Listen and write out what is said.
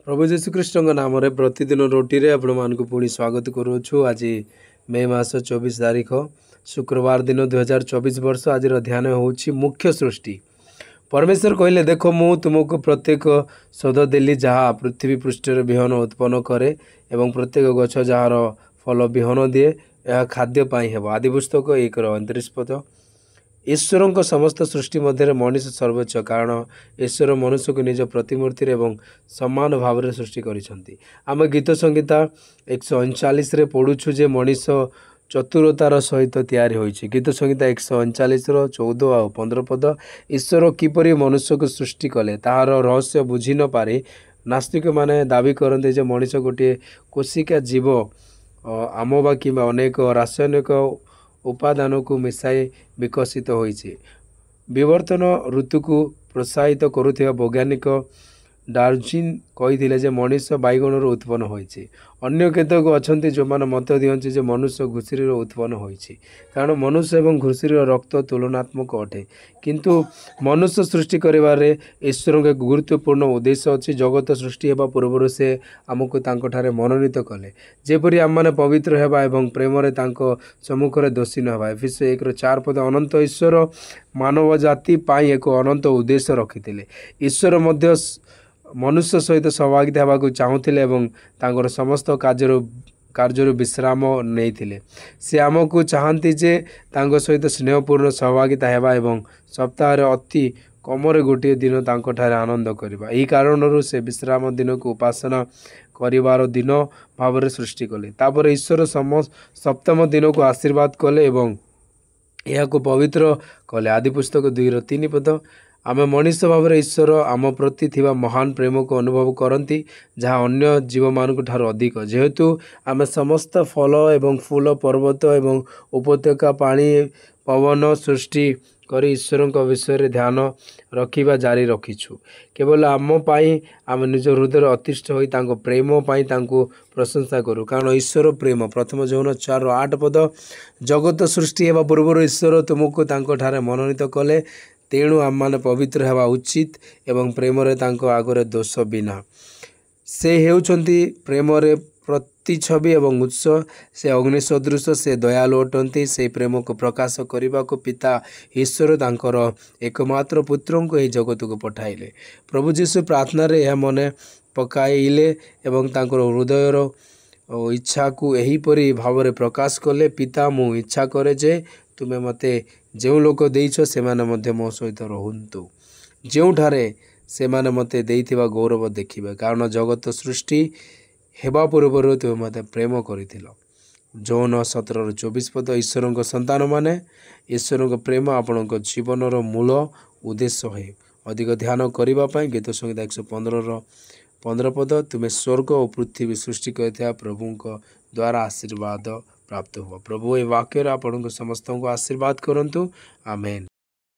प्रभु जीशुख्रीष्ट नाम प्रतिदिन रोटी रे आपण मानक पुणी स्वागत करुछु। आज मे मास 24 तारीख शुक्रवार दिन 2024 वर्ष। आज ध्यान होउछि मुख्य सृष्टि। परमेश्वर कहले देखो मु तुमको प्रत्येक सौद देली जहाँ पृथ्वी पृष्ठर बिहन उत्पन्न करे एवं प्रत्येक गछ जार फल बिहन दिए यह खाद्य पाई हेबो। आदि पुस्तक 1:29 पद। ईश्वर समस्त सृष्टि मध्य मनीष सर्वोच्च, कारण ईश्वर मनुष्य को निज प्रतिमूर्ति एवं समान भाव में सृष्टि करिसेंती। आम गीत संहिता 139 रे पढ़ुछु जे मनीष चतुरतार सहित तैयारी होइछि। गीत संहिता 139 14 और 15 पद। ईश्वर किपरि मनुष्य को सृष्टि कले ताहार रहस्य बुझी न पारे नास्तिक माने दाबी करते जे मनीष गोटे कोशिका जीव आमबा कि अनेक रासायनिक उपादान को मिसाई विकसित होइछि। विवर्तन ऋतु को प्रोत्साहित करुथिबा वैज्ञानिक डार्विन कहिथिले जे मनुष्य बैगणर उत्पन्न होइछि। अन्य केतक अछंती जो माने मत दियंछि जे मनुष्य घुषुरी उत्पन्न होइछि, कारण मनुष्य एवं घुषुरी रक्त तुलनात्मक अटे। किंतु मनुष्य सृष्टि करिवारे ईश्वर के गुरुत्वपूर्ण उद्देश्य अछि। जगत सृष्टि हेबा पूर्व से आमको तांको ठारे मनोनीत कले जेपरि आम माने पवित्र हेबा एवं प्रेम रे तांको सम्मुख रे दोषी न हेबा। एफिसियों 1:4 पद। अनंत ईश्वर मानव जाति पाई एक अनंत उद्देश्य रखिथिले। ईश्वर मध्य मनुष्य सहित सहभागिता हेबाकु चाहुथिले एवं तांकर समस्त कार्य विश्राम नैथिले। से आमको चाहती जे तांको सहित स्नेहपूर्ण सहभागिता हेबा एवं सप्ताह अति कमरे गोटे दिन तांको ठारे आनंद करबा। एही कारणरू से विश्राम दिन को उपासना करिवार दिन भाव में सृष्टि कले। तापर ईश्वर सप्तम दिन को आशीर्वाद कले एवं यह को पवित्र कले। आदि पुस्तक 2:3 पद। आम मनीष भाव में ईश्वर आम प्रति थिबा महान प्रेम को अनुभव करती, जहाँ अन्य जीव मान ठार अधिक। जेहेतु आम समस्त फल एवं फूल पर्वत एवं उपत्यका पानी पवन सृष्टि करी ईश्वर विषय ध्यान रखा जारी रखीछु। केवल आम पाई आम निज हृदय अतिष्ठ होई तांको प्रेम पाई तांको प्रशंसा करू, कारण ईश्वर प्रेम। प्रथम जौन 4:8 पद। जगत सृष्टि हेबा पूर्व ईश्वर तुमको तांको ठारे मनोनीत कले, तेणु आम माने पवित्र हेबा उचित एवं प्रेम रे तांको आगरे दोष बिना। से हेउछंती प्रेम रे प्रतिछवि एवं उत्स। से अग्नि सदृश, से दयालु अटंती। से प्रेम को प्रकाश करने को पिता ईश्वर तांकर एकमात्र पुत्र को यह जगत को पठाइले। प्रभु जीशु प्रार्थना रे यह मने पकाइले एवं तांकर हृदयर इच्छा को एहीपरि भाव में प्रकाश कले। पिता मु इच्छा करे जे तुमे मते जो लोक देइछ से माने मध्य मो सहित रहंतु, जोठारे से माने मते देइथिबा गौरव देखिबे, कारण जगत सृष्टि हेबा पूर्व तुम मते प्रेम करिथिल। जौन 17:24 पद। ईश्वर संतान माने ईश्वर प्रेम आपण जीवन मूल उद्देश्य है। अधिक ध्यान करने गीत संहिता 115:15 पद। तुम्हें स्वर्ग और पृथ्वी सृष्टि कर प्रभु द्वारा आशीर्वाद प्राप्त हुआ। प्रभु ए वाक्य आपण समस्त को आशीर्वाद करंतु। आमेन।